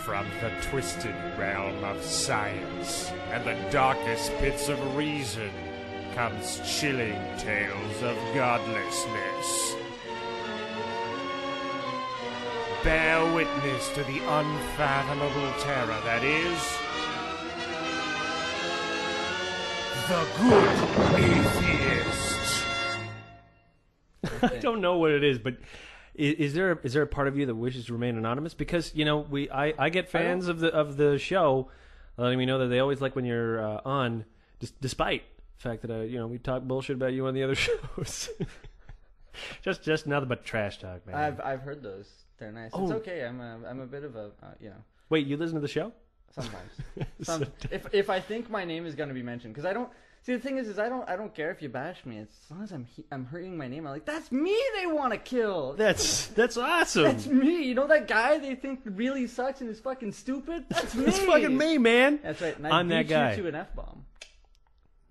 From the twisted realm of science and the darkest pits of reason comes chilling tales of godlessness. Bear witness to the unfathomable terror that is the Good Atheist. I don't know what it is, but is there a part of you that wishes to remain anonymous? Because I get fans of the show letting me know that they always like when you're on, despite the fact that we talk bullshit about you on the other shows. just nothing but trash talk, man. I've heard those. They're nice. Oh. It's okay. I'm a bit of a Wait, you listen to the show? Sometimes. If I think my name is going to be mentioned, because I don't. See, the thing is I don't care if you bash me. As long as I'm hurting my name, I'm like, that's me they want to kill. That's awesome. That's me. You know that guy they think really sucks and is fucking stupid? That's me. That's fucking me, man. That's right. And I'm that guy. You to an F-bomb.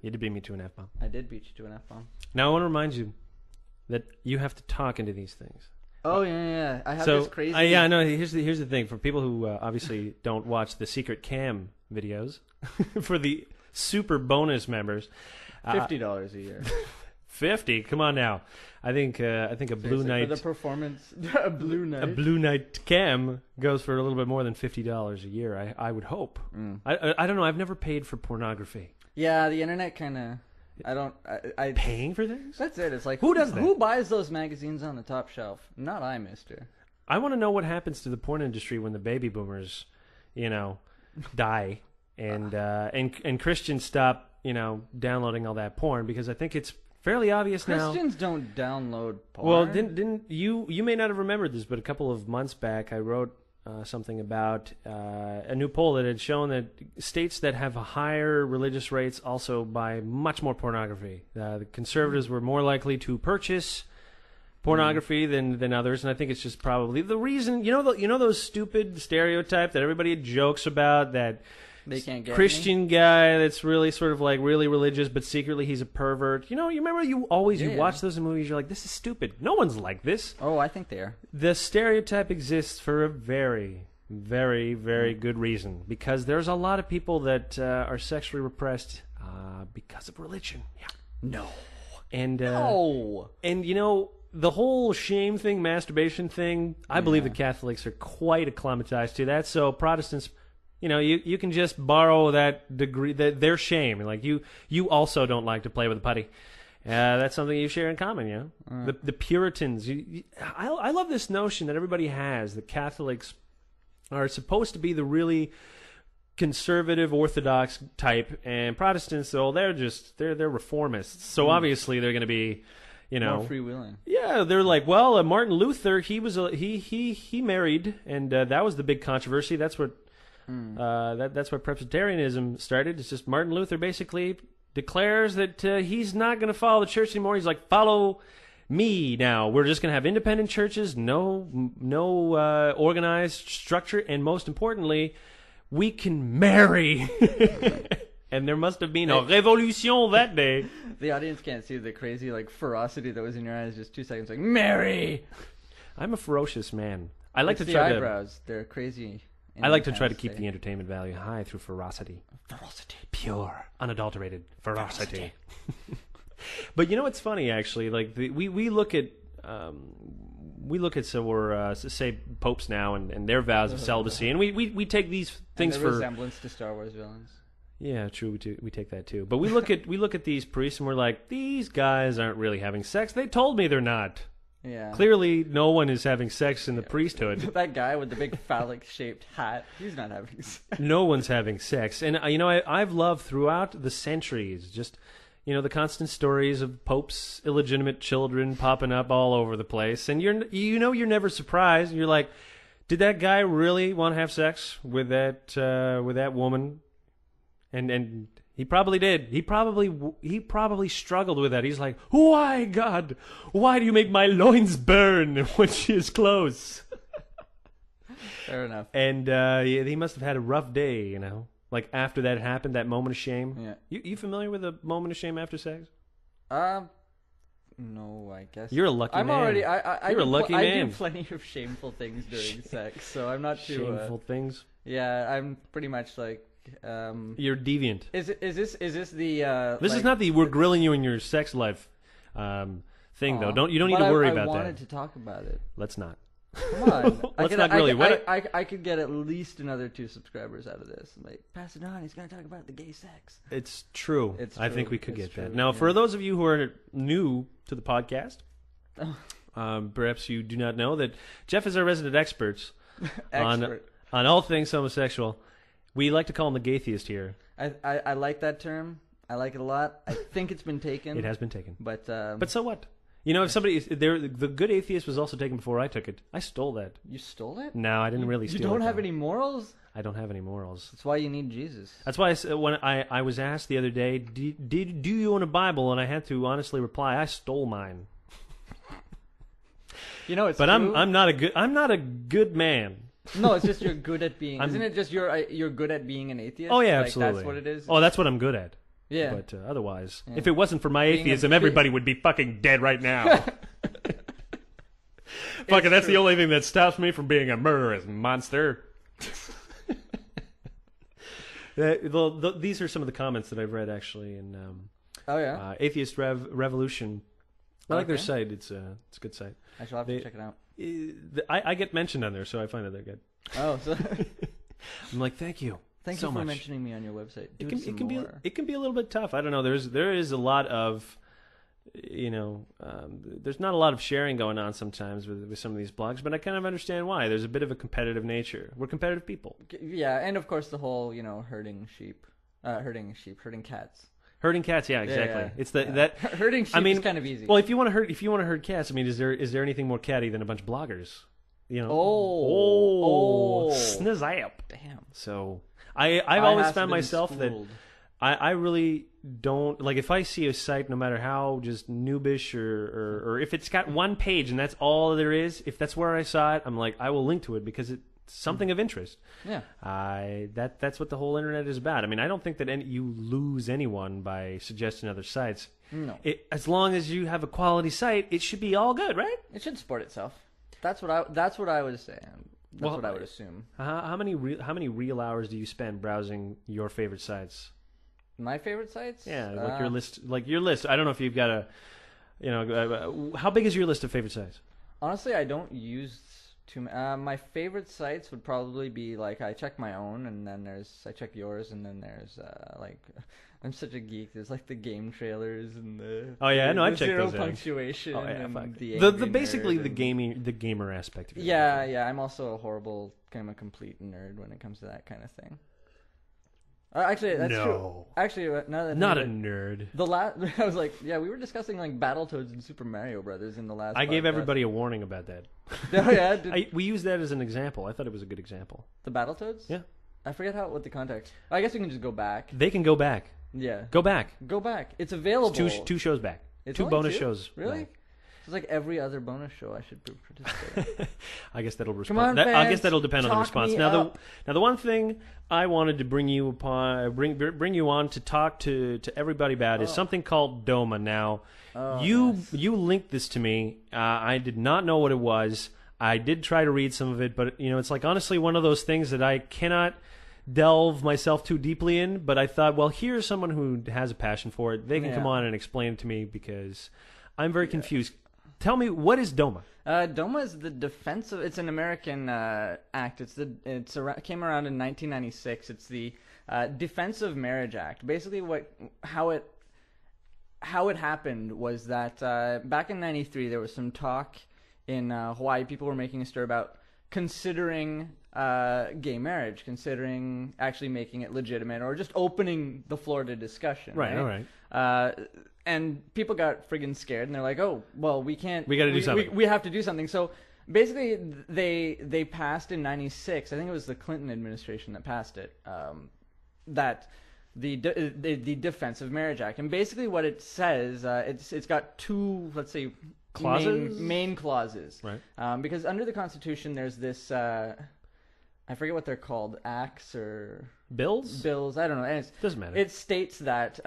You did beat me to an F-bomb. I did beat you to an F-bomb. Now I want to remind you that you have to talk into these things. Oh, yeah. I have this crazy... Here's the thing. For people who obviously don't watch the Secret Cam videos, for the super bonus members... $50 a year. 50? Come on now. I think a Blue Night... For the performance... a Blue Night. A Blue Night Cam goes for a little bit more than $50 a year, I would hope. Mm. I don't know. I've never paid for pornography. Yeah, the internet kind of... I paying for things? That's it. It's like who does that? Who buys those magazines on the top shelf? Not I, mister. I want to know what happens to the porn industry when the baby boomers, die and Christians stop, downloading all that porn, because I think it's fairly obvious now. Christians don't download porn. Well, didn't you may not have remembered this, but a couple of months back I wrote something about a new poll that had shown that states that have higher religious rates also buy much more pornography. The conservatives were more likely to purchase pornography than others, and I think it's just probably the reason. Those stupid stereotype that everybody jokes about, that they can't get Christian guy that's really sort of like really religious, but secretly he's a pervert. You remember you watch those movies, you're like, this is stupid. No one's like this. Oh, I think they are. The stereotype exists for a very, very, very good reason, because there's a lot of people that are sexually repressed because of religion. Yeah. No. And no. And the whole shame thing, masturbation thing, I believe the Catholics are quite acclimatized to that. So Protestants, you can just borrow that degree, their shame. Like you also don't like to play with a putty. That's something you share in common, The Puritans. I love this notion that everybody has. The Catholics are supposed to be the really conservative, orthodox type, and Protestants, they're reformists. So obviously they're going to be, more freewheeling. Yeah, they're like, well, Martin Luther, he married, and that was the big controversy. That's what. That's where Presbyterianism started. It's just Martin Luther basically declares that he's not going to follow the church anymore. He's like, follow me now. We're just going to have independent churches, no organized structure, and most importantly, we can marry. And there must have been a revolution that day. The audience can't see the crazy ferocity that was in your eyes just 2 seconds. Like, marry! I'm a ferocious man. I like to the try eyebrows. They're crazy. I like to try to keep the entertainment value high through ferocity. Ferocity. Pure, unadulterated ferocity. But it's funny, actually. Like we look at say popes now and their vows of celibacy, and we take these things and for resemblance to Star Wars villains. Yeah, true. We take that too. But we look at these priests and we're like, these guys aren't really having sex. They told me they're not. Yeah. Clearly, no one is having sex in the priesthood. That guy with the big phallic-shaped hat, he's not having sex. No one's having sex. And, I've loved throughout the centuries just, the constant stories of popes' illegitimate children popping up all over the place. And you're never surprised. You're like, did that guy really want to have sex with that woman? And he probably did. He probably struggled with that. He's like, why, God? Why do you make my loins burn when she is close? Fair enough. And he must have had a rough day, Like after that happened, that moment of shame. Yeah. You familiar with a moment of shame after sex? No, I guess You're a lucky I'm man. already. I You're a do lucky I man. do plenty of shameful things during sex, so I'm not too. Shameful things. Yeah, I'm pretty much like. You're deviant. Is this the? This like, is not the we're grilling you in your sex life thing though. You don't need to worry about that. I wanted to talk about it. Let's not. Come on. Let's not really. I could get at least another 2 subscribers out of this. Like, pass it on. He's going to talk about the gay sex. It's true. I think we could It's get that. true, Now, yeah. for those of you who are new to the podcast, perhaps you do not know that Jeff is our resident expert on all things homosexual. We like to call him the Gay Atheist here. I like that term. I like it a lot. I think it's been taken. It has been taken. But so what? You know, if somebody the Good Atheist was also taken before I took it. I stole that. you stole it? No, I didn't really steal it. You don't have though. any morals? I don't have any morals. That's why you need Jesus. That's why when I was asked the other day, do you own a Bible? And I had to honestly reply, I stole mine. You know, it's But true. I'm not a good man. No, it's just you're good at being. Isn't it just you're good at being an atheist? Oh yeah, like, absolutely. That's what it is. Oh, that's what I'm good at. Yeah. But otherwise, Yeah. if it wasn't for my Being atheism, a- everybody would be fucking dead right now. Fucking, that's the only thing that stops me from being a murderous monster. These are some of the comments that I've read actually in Oh yeah. Atheist Revolution. I like their Okay. site. It's a good site. I shall have to check it out. I get mentioned on there, so I find that they're good. Oh, so I'm like, thank you. thank so you for much. mentioning me on your website. It Do can some be more. it can be a little bit tough. I don't know. There is a lot of there's not a lot of sharing going on sometimes with some of these blogs, but I kind of understand why. There's a bit of a competitive nature. We're competitive people. Yeah, and of course the whole herding cats. Herding cats, yeah, exactly. Yeah. It's that Herding sheep I mean, is kind of easy. Well, if you want to herd cats, I mean, is there anything more catty than a bunch of bloggers? You know. Oh. Snizzap. Damn. So I've always found myself that I really don't like if I see a site, no matter how just noobish or if it's got one page and that's all there is, if that's where I saw it, I'm like, I will link to it because it's something of interest. Yeah. That's what the whole internet is about. I mean, I don't think that you lose anyone by suggesting other sites. No. As long as you have a quality site, it should be all good, right? It should support itself. That's what I would say. That's what I would assume. How many real hours do you spend browsing your favorite sites? My favorite sites? Yeah, like your list. I don't know if you've got how big is your list of favorite sites? Honestly, I don't use too. My favorite sites would probably be like I check my own, and then I check yours, and then there's like I'm such a geek. There's like the game trailers and the I check zero those out. punctuation. Oh yeah, and fuck. the basically nerd the gamer aspect of it. Yeah. I'm also a horrible kind of a complete nerd when it comes to that kind of thing. Actually, that's true. Actually, Not a nerd. I was like, yeah, we were discussing like Battletoads and Super Mario Brothers in the last. I gave podcast. everybody a warning about that. Oh yeah, We used that as an example. I thought it was a good example. the Battletoads. Yeah. I forget what the context. I guess we can just go back. They can go back. Yeah. Go back. Go back. It's available. It's two shows back. It's two only bonus two? shows. Really? back. It's like every other bonus show I should participate in. I guess that'll Come on, I guess fans, that'll depend on the talk response. me Now up. the one thing I wanted to bring you on to talk to everybody about is something called DOMA. Now, you linked this to me. I did not know what it was. I did try to read some of it, but it's like honestly one of those things that I cannot delve myself too deeply in. But I thought, well, here's someone who has a passion for it. They can come on and explain it to me because I'm very confused. Tell me, what is DOMA? DOMA is the defense of. It's an American act. Came around in 1996. It's the Defense of Marriage Act. Basically, how it happened was that back in '93 there was some talk in Hawaii. People were making a stir about considering gay marriage, considering actually making it legitimate, or just opening the floor to discussion. Right. All right. And people got friggin' scared, and they're like, "Oh, well, we can't. We got to do something. We have to do something." So basically, they passed in '96. I think it was the Clinton administration that passed it. That the Defense of Marriage Act, and basically what it says, it's got two, let's say, clauses, main clauses, right? Because under the Constitution, there's this. I forget what they're called, acts or Bills? I don't know. And Doesn't matter. It states that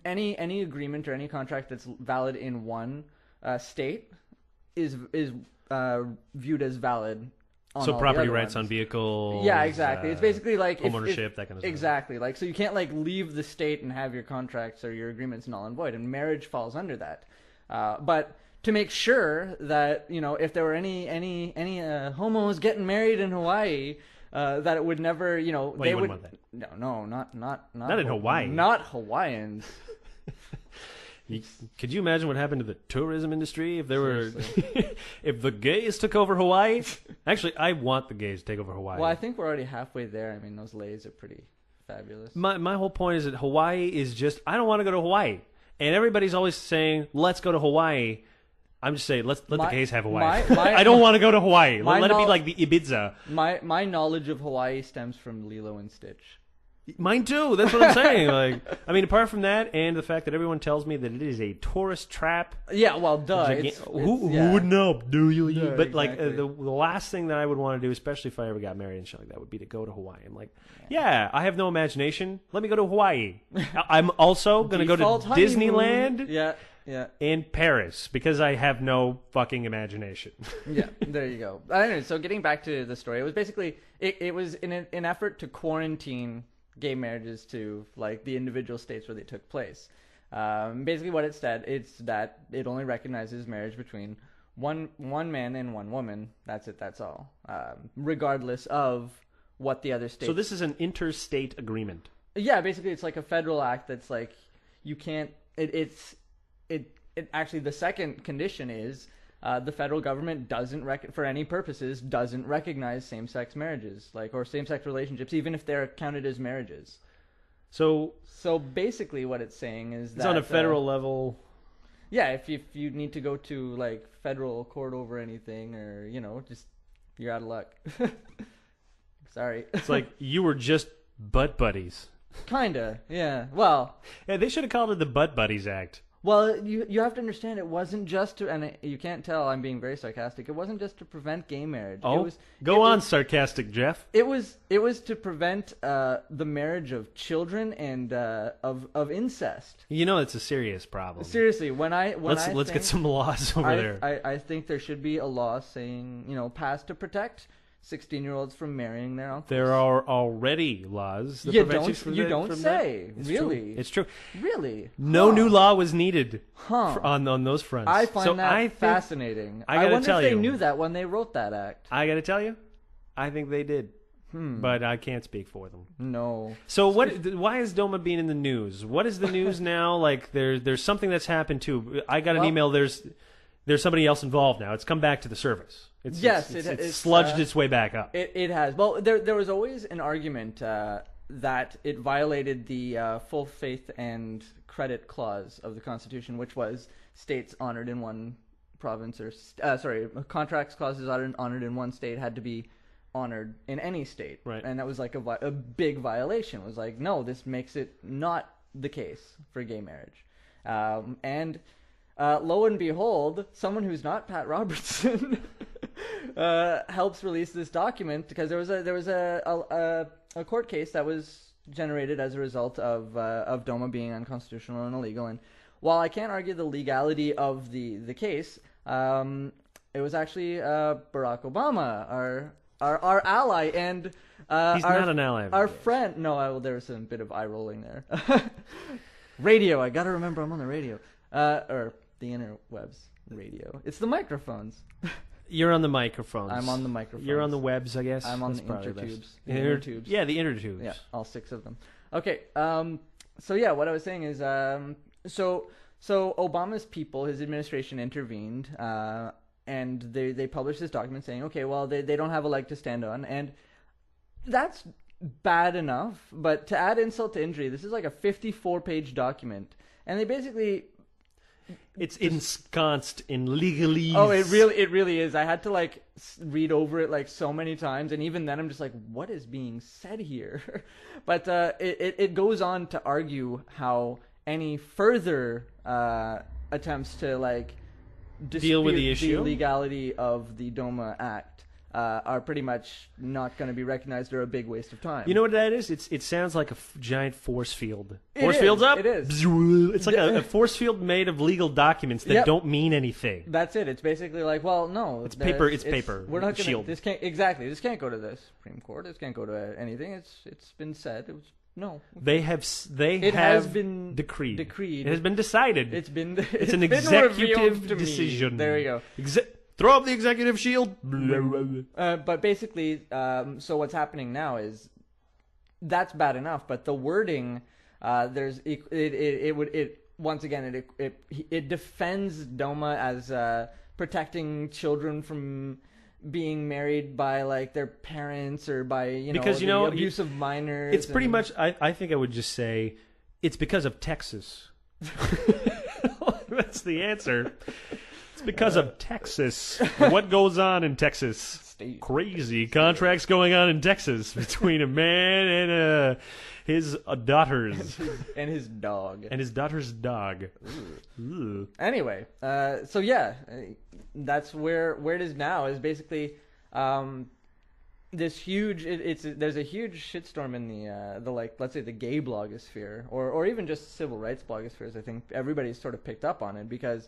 any agreement or any contract that's valid in one state is viewed as valid. So property rights on vehicles. Yeah, exactly. It's basically like home ownership, that kind of stuff. Exactly. Like, so you can't like leave the state and have your contracts or your agreements null and void, and marriage falls under that. But to make sure that, you know, if there were any homos getting married in Hawaii, that it would never, you know, Well, you wouldn't want that. No, not in Hawaii. Not Hawaiians. Could you imagine what happened to the tourism industry if there were, if the gays took over Hawaii? Actually, I want the gays to take over Hawaii. Well, I think we're already halfway there. I mean, those lays are pretty fabulous. My whole point is that Hawaii is just, I don't want to go to Hawaii. And everybody's always saying, let's go to Hawaii. I'm just saying, let the gays have Hawaii. I don't want to go to Hawaii. Let it be like the Ibiza. My knowledge of Hawaii stems from Lilo and Stitch. Mine too. That's what I'm saying. Like, I mean, apart from that, and the fact that everyone tells me that it is a tourist trap. Yeah, well, duh. Who would know? Do you? Yeah, but like, exactly. the last thing that I would want to do, especially if I ever got married and shit like that, would be to go to Hawaii. I'm like, yeah, I have no imagination. Let me go to Hawaii. I'm also going to go to Disneyland. Yeah. And Paris, because I have no fucking imagination. Yeah, there you go. Anyway, so getting back to the story, it was basically it was in an effort to quarantine gay marriages to like the individual states where they took place. Basically, what it said, it's that it only recognizes marriage between one man and one woman. That's it. That's all. Regardless of what the other states. So this is an interstate agreement. Yeah, basically, it's like a federal act that's like you can't. It actually, the second condition is the federal government for any purposes doesn't recognize same-sex marriages, or same-sex relationships, even if they're counted as marriages. So basically, what it's saying is that it's on a federal level. Yeah, if you need to go to like federal court over anything, or just you're out of luck. Sorry. It's like you were just butt buddies. Kinda, yeah. Well, yeah, they should have called it the Butt Buddies Act. Well, you have to understand, it wasn't just to, and you can't tell I'm being very sarcastic. It wasn't just to prevent gay marriage. Oh, go on, sarcastic Jeff. It was to prevent the marriage of children and of incest. You know, it's a serious problem. Seriously, let's get some laws over there. I think there should be a law saying, passed to protect 16-year-olds from marrying their uncles. There are already laws that prevent you don't say. Really? It's true. Really? No new law was needed on those fronts. I find that fascinating. I wonder if they knew that when they wrote that act. I got to tell you, I think they did. But I can't speak for them. No. So why is DOMA being in the news? What is the news now? Like there's something that's happened too. I got an email. There's somebody else involved now. It's come back to the surface. It's sludged its way back up. It has. Well, there was always an argument that it violated the full faith and credit clause of the Constitution, which was states honored in one province, or contracts clauses honored in one state had to be honored in any state. Right. And that was like a big violation. It was like, no, this makes it not the case for gay marriage. And lo and behold, someone who's not Pat Robertson helps release this document, because there was a court case that was generated as a result of DOMA being unconstitutional and illegal. And while I can't argue the legality of the case, it was actually Barack Obama, our ally, and he's not an ally. Our friend. No, there was a bit of eye rolling there. Radio. I gotta remember I'm on the radio. Or the interwebs radio. It's the microphones. You're on the microphones. I'm on the microphones. You're on the webs, I guess. I'm on That's the intertubes. Intertubes. Yeah, the intertubes. Yeah, all 6 of them. Okay. So yeah, what I was saying is, so Obama's people, his administration intervened, and they published this document saying, okay, well, they don't have a leg to stand on, and that's bad enough. But to add insult to injury, this is like a 54-page document, and they basically. It's ensconced in legalese. Oh, it really is. I had to read over it so many times, and even then I'm just like, what is being said here? But it goes on to argue how any further attempts to deal with the issue, the legality of the DOMA Act are pretty much not going to be recognized or a big waste of time. You know what that is? It sounds like a giant force field. It Force is, field's up. it is. It's like a force field made of legal documents that Yep. don't mean anything. That's it. It's basically like, well, no, It's paper. It's paper. We're not gonna. Shield. This can't exactly. This can't go to the Supreme Court. This can't go to anything. It's been said. It was no. They have has been decreed. decreed. It has been decided. It's been. It's an been executive revealed to me. decision. There we go. Throw up the executive shield. But basically, so what's happening now is that's bad enough. But the wording, there's once again it defends DOMA as protecting children from being married by like their parents or by Because, the abuse of minors. It's pretty much. I think I would just say it's because of Texas. That's the answer. It's because of Texas. What goes on in Texas? State. Crazy contracts going on in Texas between a man and his daughters. and his dog. And his daughter's dog. Ooh. Anyway, so yeah, that's where it is now. Is basically this huge. There's a huge shitstorm in the like, let's say the gay blogosphere or even just civil rights blogospheres. I think everybody's sort of picked up on it because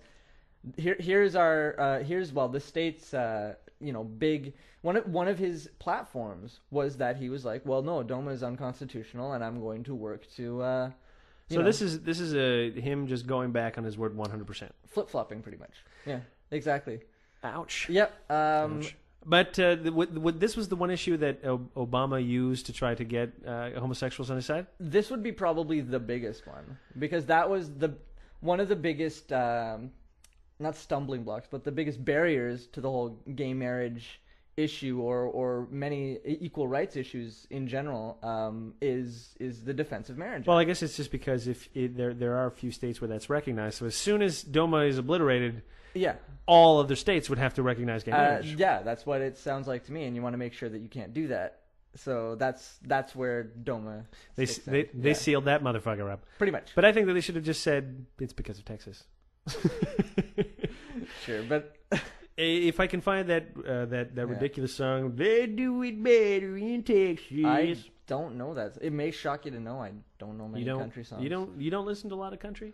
here's the state's big one of his platforms was that he was like, well, no, DOMA is unconstitutional, and I'm going to work to. So this is him just going back on his word 100%. Flip-flopping, pretty much. Yeah, exactly. Ouch. Yep. Ouch. But this was the one issue that Obama used to try to get homosexuals on his side? This would be probably the biggest one, because that was one of the biggest, not stumbling blocks, but the biggest barriers to the whole gay marriage issue or many equal rights issues in general is the defense of marriage. Well, I guess it's just because there are a few states where that's recognized. So as soon as DOMA is obliterated, all other states would have to recognize gay marriage. Yeah, that's what it sounds like to me, and you want to make sure that you can't do that. So that's where DOMA they sealed that motherfucker up. Pretty much. But I think that they should have just said it's because of Texas. Sure, but if I can find that ridiculous song, they do it better in Texas. I don't know that. It may shock you to know I don't know many country songs. You don't listen to a lot of country?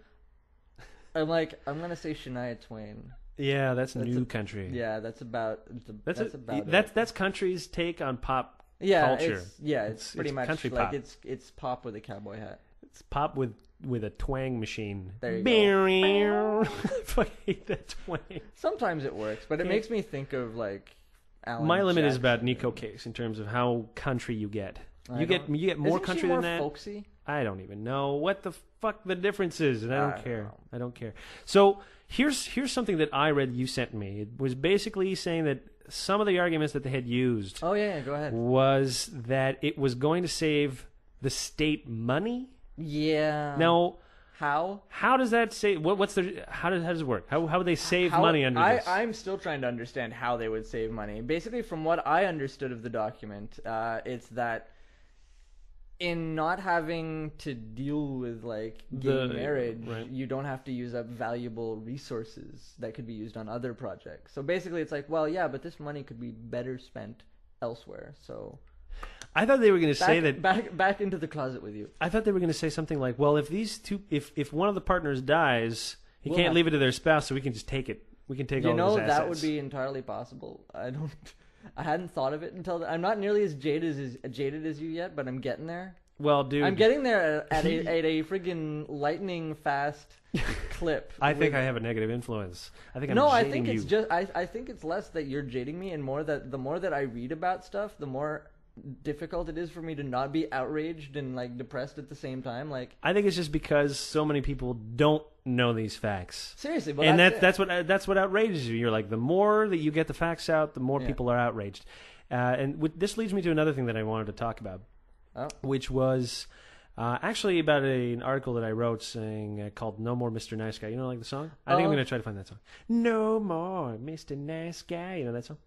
I'm gonna say Shania Twain. Yeah, that's new country. Yeah, that's about it. That's country's take on pop culture. It's pretty much country like pop. It's pop with a cowboy hat. It's pop with a twang machine. There you go. I fucking hate that twang. Sometimes it works, but it makes me think of like Alan My limit is Jackson. about Nico Case in terms of how country you get. You get more Isn't country she more than that. Folksy? I don't even know what the fuck the difference is, and I don't care. know. I don't care. So here's something that I read you sent me. It was basically saying that some of the arguments that they had used Oh yeah, go ahead. was that it was going to save the state money. Yeah. Now, how does that say? How does it work? How would they save money under this? I'm still trying to understand how they would save money. Basically, from what I understood of the document, it's that in not having to deal with like gay marriage, right. you don't have to use up valuable resources that could be used on other projects. So basically, it's like, well, yeah, but this money could be better spent elsewhere. So I thought they were going to say that back into the closet with you. I thought they were going to say something like, well, if one of the partners dies, he can't leave it to their spouse, so we can just take it. We can take all of his assets. That would be entirely possible. I hadn't thought of it until I'm not nearly as jaded as you yet, but I'm getting there. Well, dude, I'm getting there at a friggin' lightning fast clip. I think I have a negative influence. I think I'm no. jading I think you. it's just. I think it's less that you're jading me, and more that the more that I read about stuff, the more difficult it is for me to not be outraged and like depressed at the same time. Like, I think it's just because so many people don't know these facts. Seriously, but and that's what outrages you. You're like, the more that you get the facts out, the more people are outraged. This leads me to another thing that I wanted to talk about, which was actually about an article that I wrote saying called "No More Mr. Nice Guy." You know, like the song. I think I'm going to try to find that song. No more Mr. Nice Guy. You know that song?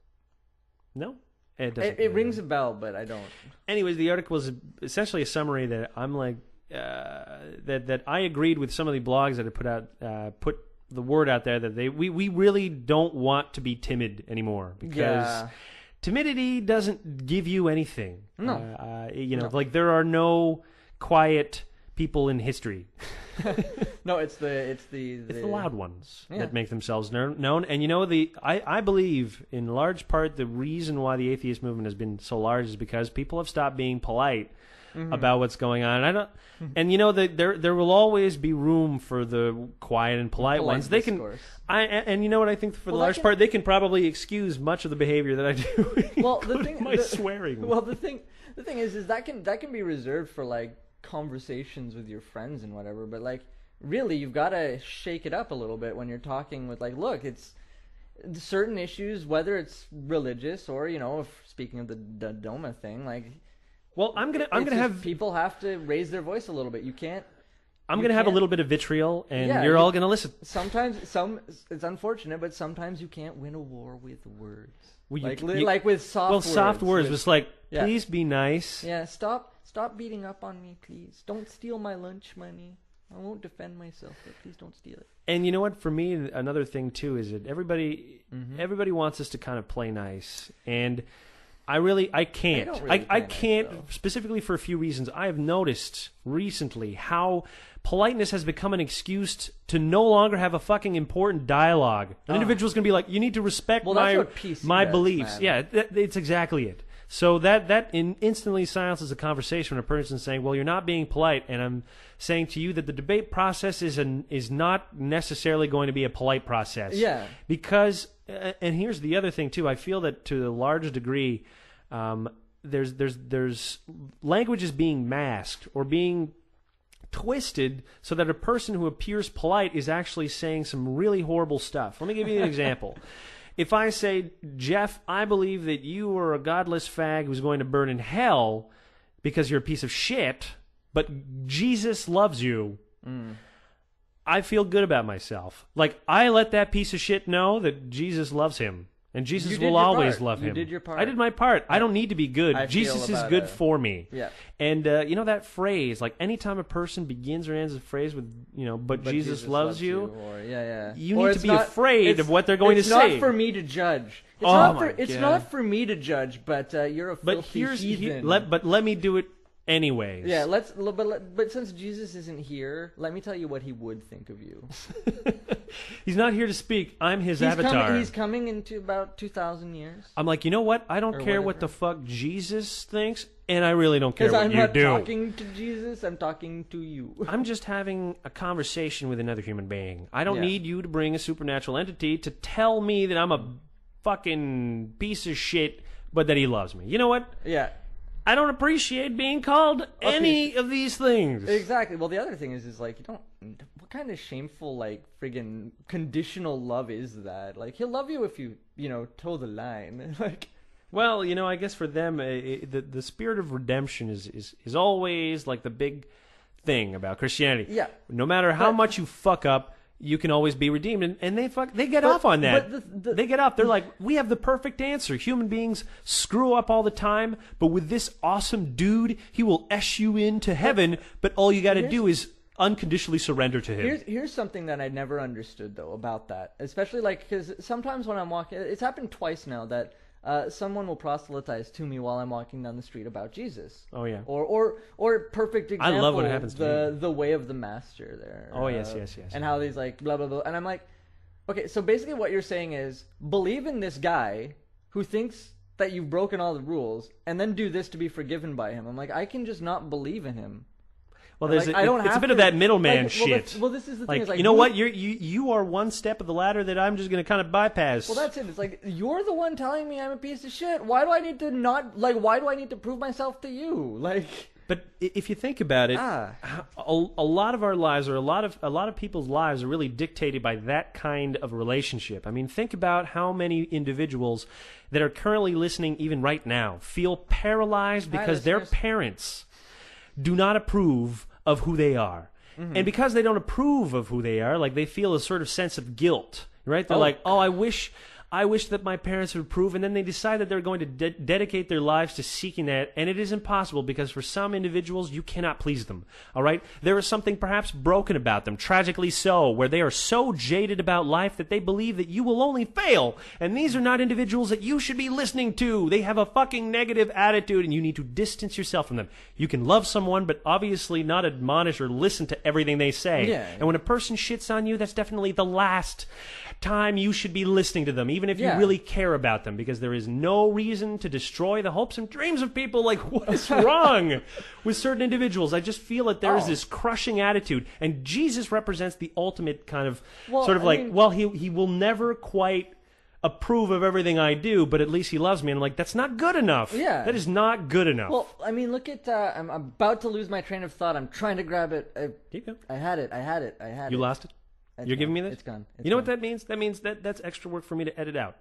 No. It rings a bell, but I don't. Anyways, the article was essentially a summary that I'm like that I agreed with some of the blogs that had put the word out there that we really don't want to be timid anymore because timidity doesn't give you anything. No. Like there are no quiet people in history. No, it's the loud ones that make themselves known. And I believe in large part the reason why the atheist movement has been so large is because people have stopped being polite about what's going on. There will always be room for the quiet and polite ones. They discourse. I think for the large part they can probably excuse much of the behavior that I do. Well, swearing. Well, the thing is that can be reserved for like conversations with your friends and whatever, but like really you've got to shake it up a little bit when you're talking with like, look, it's certain issues, whether it's religious or if speaking of the DOMA thing, like, well, I'm gonna have people have to raise their voice a little bit. I'm gonna have a little bit of vitriol, and you're all gonna listen. Sometimes it's unfortunate, but sometimes you can't win a war with words. Well, like with soft words. Well, soft words. It's like, please be nice. Yeah, stop beating up on me, please. Don't steal my lunch money. I won't defend myself, but please don't steal it. And you know what? For me, another thing too is that everybody wants us to kind of play nice, and I can't. I can't specifically for a few reasons. I have noticed recently how politeness has become an excuse to no longer have a fucking important dialogue. An individual's going to be like, you need to respect my beliefs. Man. Yeah, it's exactly it. So that instantly silences a conversation when a person's saying, well, you're not being polite, and I'm saying to you that the debate process is not necessarily going to be a polite process. Yeah. Because, and here's the other thing too, I feel that to a large degree, there's language is being masked or being twisted so that a person who appears polite is actually saying some really horrible stuff. Let me give you an example. If I say, Jeff, I believe that you are a godless fag who's going to burn in hell because you're a piece of shit, but Jesus loves you, I feel good about myself. Like, I let that piece of shit know that Jesus loves him, and Jesus will always love him. You did your part. I did my part. I don't need to be good. Jesus is good for me. Yeah. And that phrase, like anytime a person begins or ends a phrase with, but Jesus loves you, you need to be afraid of what they're going to say. It's not for me to judge. It's not for me to judge, but you're a filthy heathen. But let me do it anyways. Yeah, but since Jesus isn't here, let me tell you what he would think of you. He's not here to speak. I'm his avatar. He's coming into about 2,000 years. I'm like, you know what? I don't care what the fuck Jesus thinks, and I really don't care what you do. Because I'm not talking to Jesus, I'm talking to you. I'm just having a conversation with another human being. I don't need you to bring a supernatural entity to tell me that I'm a fucking piece of shit, but that he loves me. You know what? Yeah. I don't appreciate being called any of these things. Exactly. Well, the other thing is like, what kind of shameful, like, friggin' conditional love is that? Like, he'll love you if you, toe the line. Like, well, I guess for them, the spirit of redemption is always, like, the big thing about Christianity. Yeah. No matter how much you fuck up, you can always be redeemed, and they get off on that. They get off. They're like, we have the perfect answer. Human beings screw up all the time, but with this awesome dude, he will esh you into heaven. But all you got to do is unconditionally surrender to him. Here's something that I never understood though about that, especially because sometimes when I'm walking, it's happened twice now that. Someone will proselytize to me while I'm walking down the street about Jesus. Oh yeah. Or perfect example. I love when it happens to me. The way of the master there. Oh yes. And how he's like blah blah blah, and I'm like, okay, so basically what you're saying is believe in this guy who thinks that you've broken all the rules, and then do this to be forgiven by him. I'm like, I can just not believe in him. Well, it's a bit of that middleman shit. Well, this is the thing. Is like, you know what? You are one step of the ladder that I'm just going to kind of bypass. Well, that's it. It's like, you're the one telling me I'm a piece of shit. Why do I need to why do I need to prove myself to you? Like, but if you think about it, a lot of our lives, or a lot of people's lives, are really dictated by that kind of relationship. I mean, think about how many individuals that are currently listening, even right now, feel paralyzed because their parents do not approve of who they are. Mm-hmm. And because they don't approve of who they are, like, they feel a sort of sense of guilt, right? They're like, I wish I wish that my parents would approve, and then they decide that they're going to dedicate their lives to seeking that, and it is impossible because for some individuals, you cannot please them, all right? There is something perhaps broken about them, tragically so, where they are so jaded about life that they believe that you will only fail, and these are not individuals that you should be listening to. They have a fucking negative attitude, and you need to distance yourself from them. You can love someone, but obviously not admonish or listen to everything they say. Yeah. And when a person shits on you, that's definitely the last time you should be listening to them, even if you really care about them, because there is no reason to destroy the hopes and dreams of people. Like, what is wrong with certain individuals? I just feel that there is this crushing attitude, and Jesus represents the ultimate kind of he will never quite approve of everything I do, but at least he loves me. And I'm like, that's not good enough. Yeah. That is not good enough. Well, I mean, look at, I'm about to lose my train of thought. I'm trying to grab it. I had it. You lost it? You're giving me this? It's gone. You know what that means? That means that's extra work for me to edit out.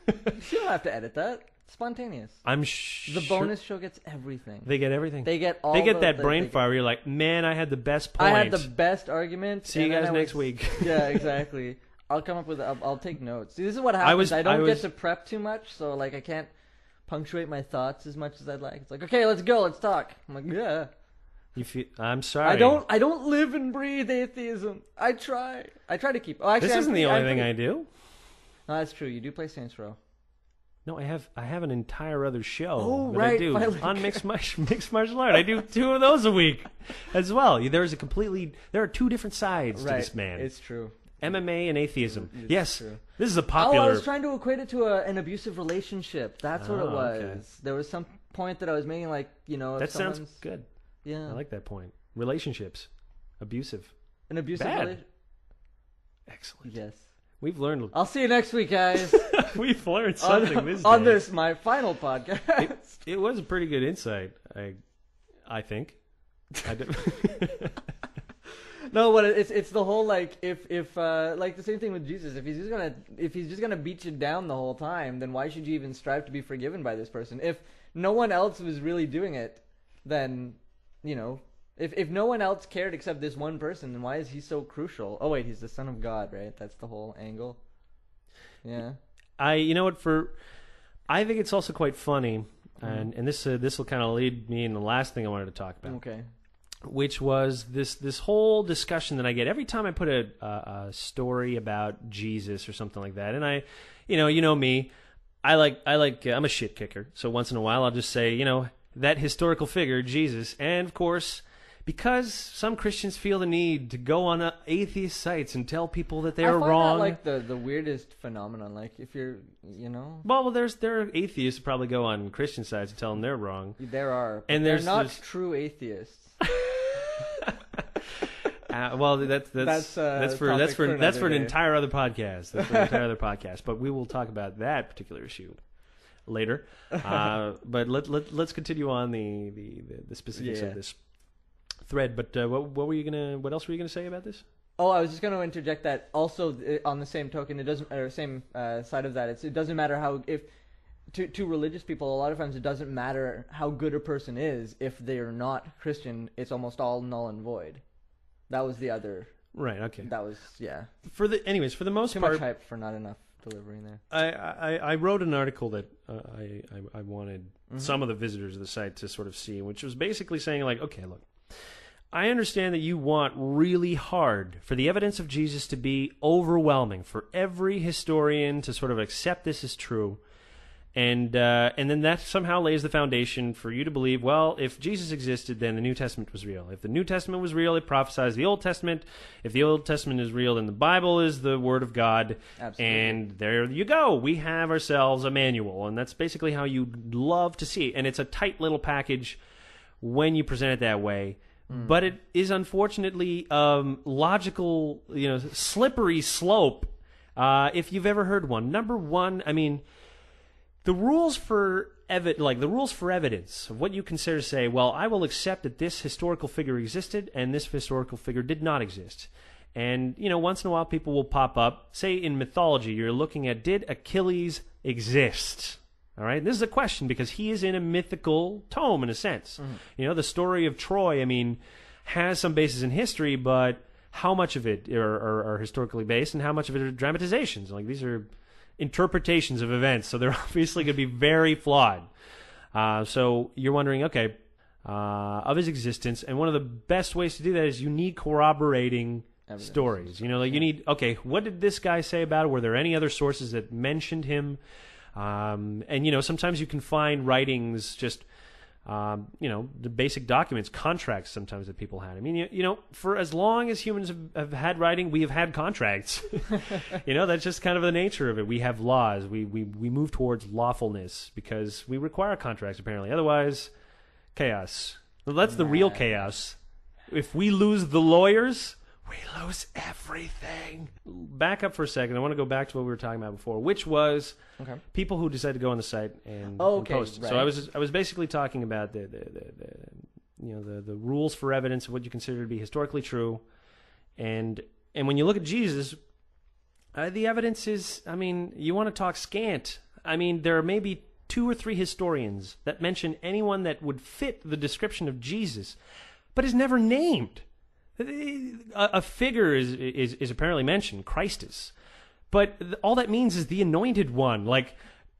You don't have to edit that. It's spontaneous. The bonus show gets everything. They get everything. They get all. They get that brain fire. You're like, man, I had the best point. I had the best argument. See you guys next week. Yeah, exactly. I'll come up with. I'll take notes. See, this is what happens. I don't get to prep too much, so like I can't punctuate my thoughts as much as I'd like. It's like, okay, let's go, let's talk. I'm like, yeah. I'm sorry. I don't live and breathe atheism. I try to keep. Oh, actually, this isn't the only thing I do. No, that's true. You do play Saints Row. No, I have an entire other show that I do on mixed martial art. I do 2 of those a week as well. There are 2 different sides to this man. It's true. MMA and atheism. It's true. This is a popular. Oh, I was trying to equate it to an abusive relationship. That's what it was. Okay. There was some point that I was making, like, that sounds good. Yeah, I like that point. Relationships, abusive. An abusive relationship. Excellent. Yes. We've learned. I'll see you next week, guys. We've learned something this day. On this, my final podcast. It was a pretty good insight. I think. No, but it's the whole, like, if like the same thing with Jesus. If he's just gonna beat you down the whole time, then why should you even strive to be forgiven by this person? If no one else was really doing it, then if no one else cared except this one person, then why is he so crucial? Oh wait, he's the Son of God, right? That's the whole angle. Yeah. I think it's also quite funny, and this will kind of lead me in the last thing I wanted to talk about. Okay. Which was this whole discussion that I get every time I put a story about Jesus or something like that. And I, you know me, I'm a shit kicker. So once in a while I'll just say, that historical figure, Jesus. And of course, because some Christians feel the need to go on atheist sites and tell people that they're wrong. That, like, the weirdest phenomenon. Like, if you're, Well, there are atheists who probably go on Christian sites and tell them they're wrong. There are. But and they're not true atheists. Well, that's for an entire other podcast. That's for an entire other podcast. But we will talk about that particular issue later. But let's continue on the specifics of this thread. But what else were you gonna say about this? Oh, I was just going to interject that also on the same token, it doesn't, or same side of that. It doesn't matter how to religious people, a lot of times it doesn't matter how good a person is if they are not Christian. It's almost all null and void. That was the other. Right. Okay. That was For the most part, too much hype for not enough delivery there. I wrote an article that I wanted some of the visitors of the site to sort of see, which was basically saying, like, okay, look, I understand that you want really hard for the evidence of Jesus to be overwhelming, for every historian to sort of accept this as true. And then that somehow lays the foundation for you to believe, well, if Jesus existed, then the New Testament was real. If the New Testament was real, it prophesies the Old Testament. If the Old Testament is real, then the Bible is the Word of God. Absolutely. And there you go. We have ourselves a manual. And that's basically how you love to see it. And it's a tight little package when you present it that way. But it is unfortunately logical, slippery slope, if you've ever heard one. Number one, I mean, the rules for evidence of what you consider to say, well, I will accept that this historical figure existed and this historical figure did not exist. And, once in a while people will pop up. Say in mythology, you're looking at, did Achilles exist? All right, this is a question because he is in a mythical tome in a sense. The story of Troy, has some basis in history, but how much of it are historically based and how much of it are dramatizations? Like, these are interpretations of events, so they're obviously going to be very flawed. So you're wondering, okay, of his existence, and one of the best ways to do that is you need corroborating stories. You know, like you need, okay, what did this guy say about it? Were there any other sources that mentioned him? And, you know, sometimes you can find writings just, you know, the basic documents, contracts sometimes that people had. I mean, you know, for as long as humans have had writing, we have had contracts. You know, that's just kind of the nature of it. We have laws. We move towards lawfulness because we require contracts, apparently. Otherwise, chaos. Well, that's the real chaos. If we lose the lawyers, we lose everything. Back up for a second. I want to go back to what we were talking about before, which was people who decide to go on the site and post. Right. So I was basically talking about the rules for evidence of what you consider to be historically true, and when you look at Jesus, the evidence is, I mean, you want to talk scant. I mean, there are maybe 2 or 3 historians that mention anyone that would fit the description of Jesus, but is never named. A figure is apparently mentioned, Christus, but all that means is the anointed one, like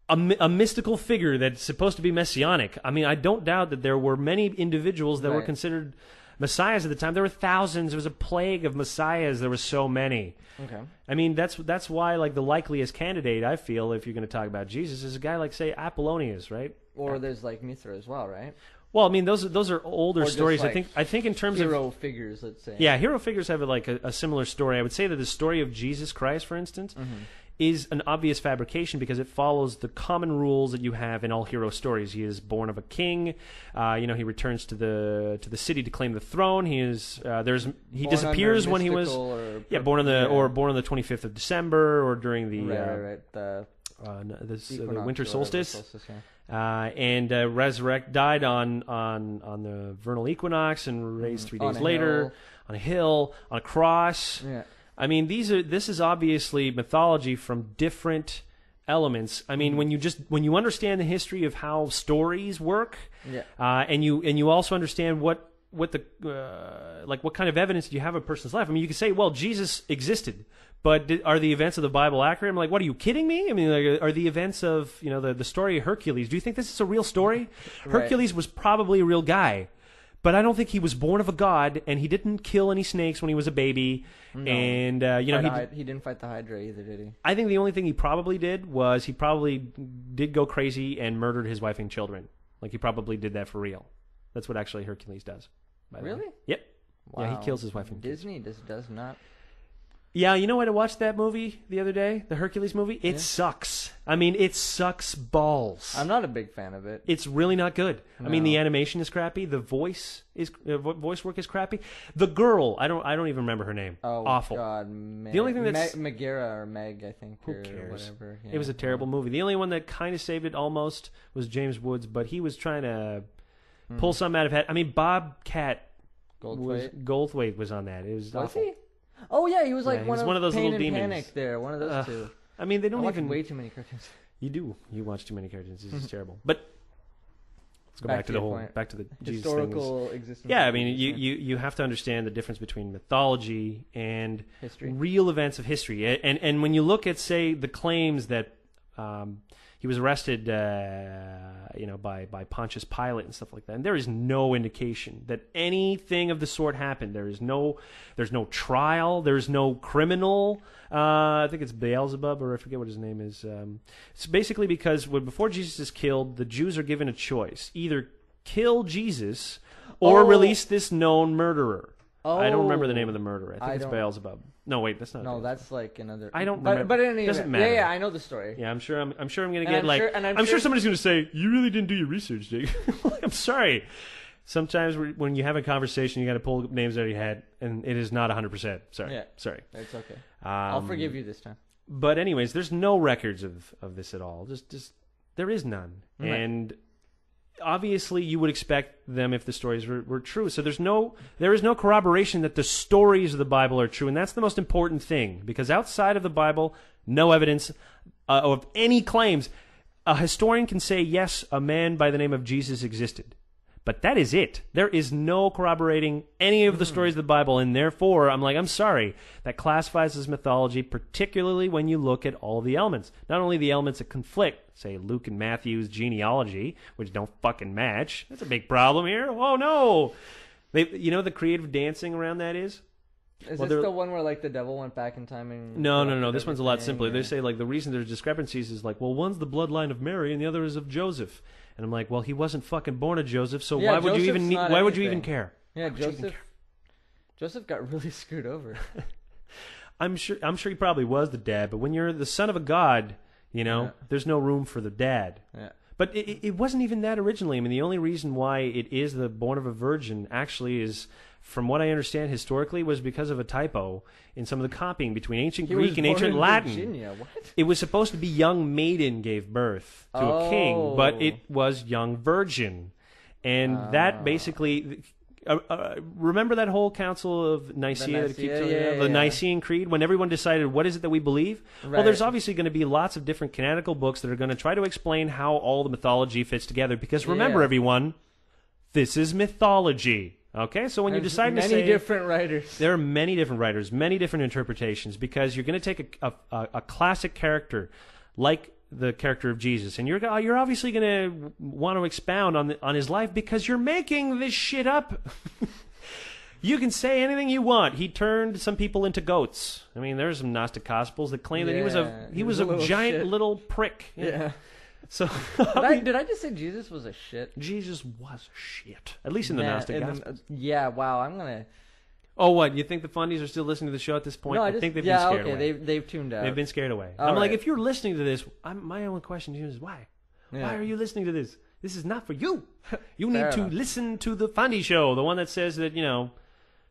a mystical figure that's supposed to be messianic. I mean, I don't doubt that there were many individuals that were considered messiahs at the time. There were thousands. There was a plague of messiahs. There were so many. Okay. I mean, that's why, like, the likeliest candidate, I feel, if you're going to talk about Jesus, is a guy like, say, Apollonius, right? Or there's like Mithra as well, right? Well, I mean, those are older stories. Like I think in terms hero of figures, let's say. Yeah, hero figures have a similar story. I would say that the story of Jesus Christ, for instance, is an obvious fabrication because it follows the common rules that you have in all hero stories. He is born of a king. You know, he returns to the city to claim the throne. He is he disappears when he was born on the 25th of December or during the the winter solstice. And died on the vernal equinox and raised 3 days later on a hill, on a cross. Yeah. I mean, this is obviously mythology from different elements. I mean, when you understand the history of how stories work, and you also understand what kind of evidence do you have of a person's life? I mean, you can say, well, Jesus existed, but are the events of the Bible accurate? I'm like, what, are you kidding me? I mean, like, are the events of, you know, the story of Hercules, do you think this is a real story? Right. Hercules was probably a real guy, but I don't think he was born of a god, and he didn't kill any snakes when he was a baby. No. And he didn't fight the Hydra either, did he? I think the only thing he probably did was he probably did go crazy and murdered his wife and children. Like, he probably did that for real. That's what actually Hercules does. Really? Yep. Wow. Yeah, he kills his wife and kids. Disney does not. Yeah, you know what? I watched that movie the other day, the Hercules movie. It sucks. I mean, it sucks balls. I'm not a big fan of it. It's really not good. No. I mean, the animation is crappy. The voice work is crappy. The girl, I don't even remember her name. Oh, awful. God, the only thing that's Megara or Meg, I think. Who cares? Whatever. Yeah. It was a terrible movie. The only one that kind of saved it almost was James Woods, but he was trying to pull something out of head. I mean, Bobcat Goldthwait was on that. It was awful. He? Oh yeah, he was like one of those Pain little and demons. Panic there, one of those two. I mean, they don't watch way too many cartoons. You do. You watch too many cartoons. This is terrible. But let's go back to the Jesus historical thing. Existence. Yeah, I mean, you have to understand the difference between mythology and history, real events of history. And when you look at, say, the claims that he was arrested, by Pontius Pilate and stuff like that, and there is no indication that anything of the sort happened. There's no trial. There's no criminal. I think it's Beelzebub, or I forget what his name is. It's basically because before Jesus is killed, the Jews are given a choice: either kill Jesus or release this known murderer. I don't remember the name of the murderer. I think it's Beelzebub. No, wait, that's not. No, that's like another. I don't remember. But it doesn't matter. Yeah, I know the story. Yeah, I'm sure I'm going to get I'm sure somebody's going to say, "You really didn't do your research, Jake." I'm sorry. Sometimes when you have a conversation, you got to pull names out of your head, and it is not 100%. Sorry. Yeah. Sorry. It's okay. I'll forgive you this time. But anyways, there's no records of this at all. Just there is none, right. And obviously you would expect them if the stories were true. So there is no corroboration that the stories of the Bible are true, and that's the most important thing, because outside of the Bible, no evidence of any claims. A historian can say, yes, a man by the name of Jesus existed, But that is it. There is no corroborating any of the stories of the Bible, and therefore, I'm sorry, that classifies as mythology, particularly when you look at all the elements. Not only the elements that conflict, say Luke and Matthew's genealogy, which don't fucking match. That's a big problem here. Oh, no! The creative dancing around that is? Is this the one where, like, the devil went back in time and... No. This one's a lot simpler. They say, like, the reason there's discrepancies is, like, well, one's the bloodline of Mary and the other is of Joseph. And I'm like, well, he wasn't fucking born of Joseph, so why would you even care? Yeah, Joseph got really screwed over. I'm sure he probably was the dad, but when you're the son of a god, there's no room for the dad. Yeah. But it wasn't even that originally. I mean, the only reason why it is the born of a virgin actually is, from what I understand historically, was because of a typo in some of the copying between ancient Greek and ancient Latin. Virginia. What? It was supposed to be young maiden gave birth to a king, but it was young virgin. And that basically... remember that whole Council of Nicaea that keeps the Nicene Creed, when everyone decided what is it that we believe? Right. Well, there's obviously going to be lots of different canonical books that are going to try to explain how all the mythology fits together. Because remember, everyone, this is mythology. Okay, so when you decide to say... many different writers. There are many different writers, many different interpretations, because you're going to take a classic character like the character of Jesus, and you're obviously going to want to expound on his life because you're making this shit up. You can say anything you want. He turned some people into goats. I mean, there's some Gnostic Gospels that claim that he was a giant little prick. Yeah. So did I just say Jesus was a shit? Jesus was shit. At least in the Gnostic Gospels. Wow. I'm gonna. Oh, what? You think the fundies are still listening to the show at this point? No, I think they've been scared away. They've tuned out. They've been scared away. I'm like, if you're listening to this, my only question to you is why? Yeah. Why are you listening to this? This is not for you. You need to listen to the Fundy Show, the one that says that,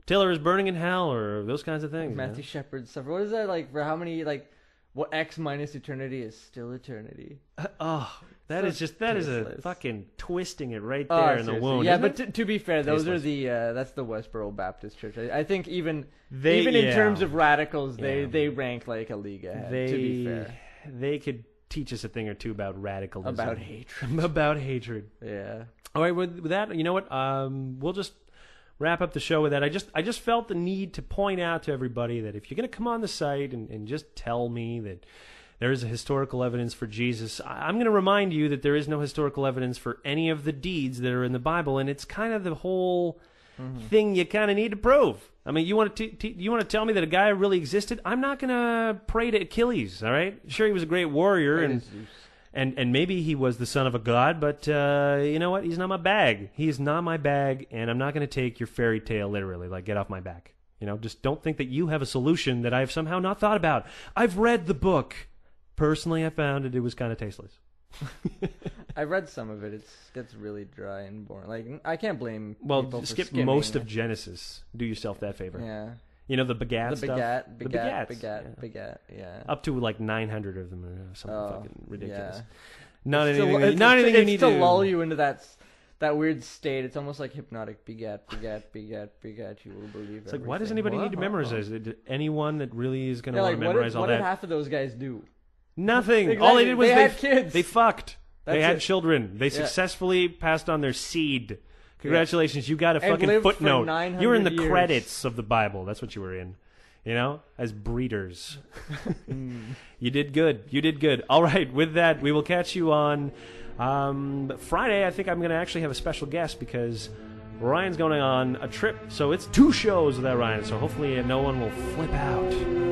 Taylor is burning in hell or those kinds of things. Matthew Shepard stuff. What is that, like, for how many, like, what X minus eternity is still eternity? That is a fucking twisting it right there in the wound. Yeah, but to be fair, those are that's the Westboro Baptist Church. I think even in terms of radicals, they rank like a league ahead. To be fair, they could teach us a thing or two about radicalism, about hatred, about hatred. Yeah. All right, with that, you know what? We'll just wrap up the show with that. I just felt the need to point out to everybody that if you're going to come on the site and just tell me that there is a historical evidence for Jesus, I'm going to remind you that there is no historical evidence for any of the deeds that are in the Bible, and it's kind of the whole thing you kind of need to prove. I mean, you want to tell me that a guy really existed? I'm not going to pray to Achilles, all right? Sure, he was a great warrior, and maybe he was the son of a god, but you know what? He's not my bag. He is not my bag, and I'm not going to take your fairy tale literally, like, get off my back. Just don't think that you have a solution that I've somehow not thought about. I've read the book. Personally, I found it was kind of tasteless. I read some of it. It gets really dry and boring. Like, I can't blame people for skip skimming most of Genesis. Do yourself that favor. Yeah. The begat stuff? Begat, yeah. Up to like 900 of them or something fucking ridiculous. Yeah. Not anything you need to lull you into that weird state. It's almost like hypnotic. Begat, you will believe it's like, why does anybody need to memorize it? Anyone that really is going to want to memorize all that? What did half of those guys do? Nothing. Exactly. All they did was they had kids. They fucked. They had it. children. They successfully passed on their seed. Congratulations, you got a fucking footnote. You were in the credits of the Bible. That's what you were in. As breeders. You did good. All right, with that, we will catch you on Friday. I think I'm going to actually have a special guest because Ryan's going on a trip. So it's 2 shows without Ryan. So hopefully no one will flip out.